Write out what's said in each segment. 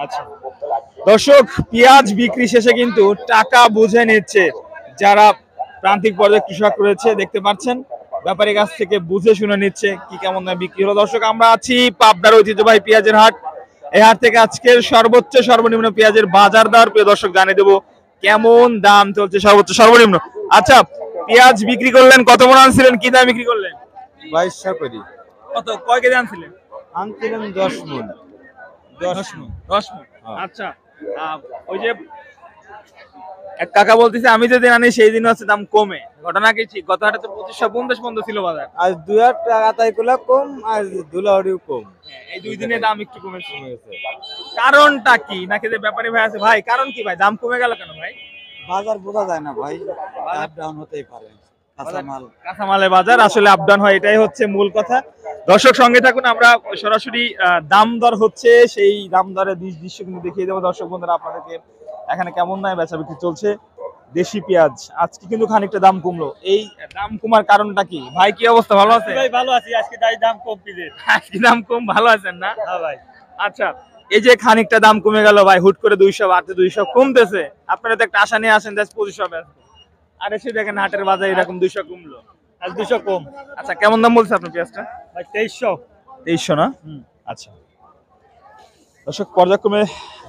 আচ্ছা দর্শক, পেঁয়াজ বিক্রি শেষে কিন্তু টাকা বুঝে নিচ্ছে যারা প্রান্তিক পর্যায়ে কৃষক রয়েছে, দেখতে পাচ্ছেন ব্যাপারীর কাছ থেকে বুঝে শুনে নিচ্ছে কি কেমন দামে বিক্রি হলো। দর্শক, আমরা আছি পাবনার ঐতিহ্যবাহী পেঁয়াজের হাট। এই হাট থেকে আজকের সর্বোচ্চ সর্বনিম্ন পেঁয়াজের বাজার দর প্রিয় দর্শক জানিয়ে দেবো কেমন দাম চলছে সর্বোচ্চ সর্বনিম্ন। আচ্ছা, পেঁয়াজ বিক্রি করলেন, কত মন আনছিলেন, কি দামে বিক্রি করলেন? 2200 করি। কত, কয় কেজি আনছিলেন? আনছিলাম 10 মণ। 10 মণ। 10 মণ। আচ্ছা, ওই যে এক কাকা বলতেছে আমি যেদিন আনি সেই দিন হচ্ছে দাম কমে, ঘটনা কি ঠিক? গত হাটে তো 2550 পর্যন্ত ছিল বাজার। আজ 2000 টাকা তাই গুলা কম, আর দুলাউরিও কম। এই দুই দিনে দাম একটু কমেছে। কারণটা কি? নাকি যে ব্যাপারী ভাই আছে, ভাই কারণ কি ভাই, দাম কমে গেল কেন ভাই? বাজার বোঝা যায় না ভাই, আপ ডাউন হতেই পারে। কাঁচামালের বাজার আসলে আপ ডাউন হয়, এটাই হচ্ছে মূল কথা। দর্শক সঙ্গে থাকুন, আমরা সরাসরি দাম দর হচ্ছে সেই দাম দরের দৃশ্য কিন্তু দেখিয়ে দেবো দর্শক বন্ধুরা আপনাদেরকে এখানে কেমন দামে বেচা বিক্রি চলছে। দেশি পেঁয়াজ আজকে কিন্তু খানিকটা দাম কমলো, এই দাম কমার কারণটা কি ভাই? কি অবস্থা, ভালো আছে? ভাই ভালো আছি, আজকে দাম কম পিজের। আজকে দাম কম, ভালো আছেন না? হ্যাঁ ভাই। আচ্ছা, এই যে খানিকটা দাম কমে গেল ভাই, হুট করে 200 বাড়তে 200 কমতেছে, আপনারা তো একটা আশা নিয়ে আসেন 2500 বেচবেন, আর এসে দেখেন হাটের বাজারে এরকম 200 কমলো, আজ 200 কম। আচ্ছা, কেমন দাম বলছে আপনার পেঁয়াজটা? ভাই 2300। 2300 না? আচ্ছা দর্শক, পর্যায়ক্রমে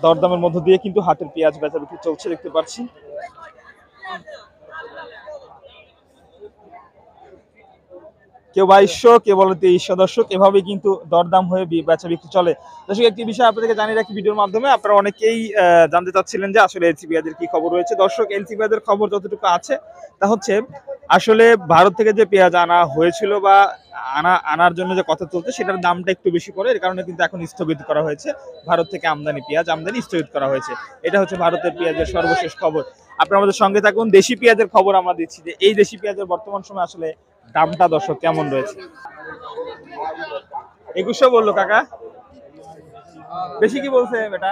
দরদামের মধ্য দিয়ে কিন্তু হাটের পেঁয়াজ বেচা বিক্রি চলছে, দেখতে পাচ্ছি। কেউ 2200, কেউ বলে 2300। দর্শক, এভাবেই কিন্তু দরদাম হয়ে বেচা বিক্রি চলে। দর্শক, একটি বিষয় আপনাদেরকে জানিয়ে রাখি ভিডিওর মাধ্যমে, আপনারা অনেকেই জানতে চাচ্ছিলেন যে আসলে এলসি পেঁয়াজের কি খবর রয়েছে। দর্শক, এলসি পেঁয়াজের খবর যতটুকু আছে তা হচ্ছে আসলে ভারত থেকে যে পেঁয়াজ আনা হয়েছিল বা আনার জন্য যে কথা চলছে সেটার দামটা একটু বেশি পড়ে, এর কারণে কিন্তু এখন স্থগিত করা হয়েছে। ভারত থেকে পেঁয়াজ আমদানি স্থগিত করা হয়েছে। এটা হচ্ছে ভারতের পেঁয়াজের সর্বশেষ খবর। আপনারা আমাদের সঙ্গে থাকুন, দেশি পেঁয়াজের খবর আমরা দিচ্ছি যে এই দেশি পেঁয়াজের বর্তমান সময় আসলে দামটা দর্শক কেমন রয়েছে। 2100 বললো কাকা, বেশি কি বলছে বেটা?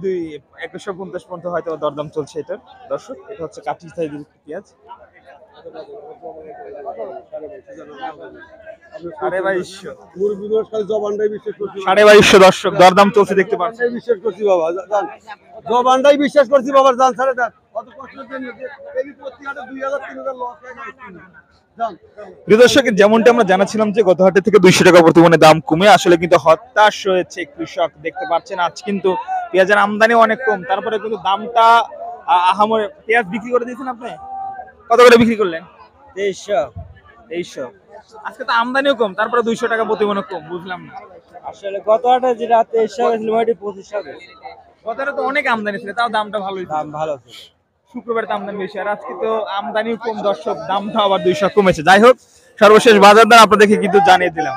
2150 পর্যন্ত হয়তো দরদাম চলছে এটার। দর্শক, এটা হচ্ছে কাঠি সাইজের পেঁয়াজ। 2250 দর্শক দরদাম চলছে, দেখতে পাচ্ছেন। বিশ্বাস করছি বাবা, জবানটাই বিশ্বাস করছি বাবা, জান ছাড়ে দেন কত কষ্ট জন্য এই প্রতি হাটে 2000 3000 লস হয় না। প্রিয় দর্শক, যেমনটা আমরা জানাছিলাম যে গত হাটে থেকে 200 টাকা বর্তমানে দাম কমে আসলে কিন্তু হতাশ হয়েছে কৃষক, দেখতে পাচ্ছেন। আজ কিন্তু পেঁয়াজের আমদানি অনেক কম, তারপরে কিন্তু দামটা আহামরি। পেঁয়াজ বিক্রি করে দিয়েছেন আপনি, কত করে বিক্রি করলেন? 2300। আজকে তো আমদানিও কম, তারপরে 200 টাকা প্রতি মণ কম, বুঝলাম না আসলে গত হাটে যেটা 2300 ছিল ওইটা 2500। গত হাটে তো অনেক আমদানি ছিল, তাও দামটা ভালোই ছিল। দাম ভালো ছিল, শুক্রবার তো আমদানি বেশি, আর আজকে তো আমদানিও কম দর্শক, দামটা আবার 200 কমেছে। যাই হোক, সর্বশেষ বাজার দাম আপনাদেরকে কিন্তু জানিয়ে দিলাম।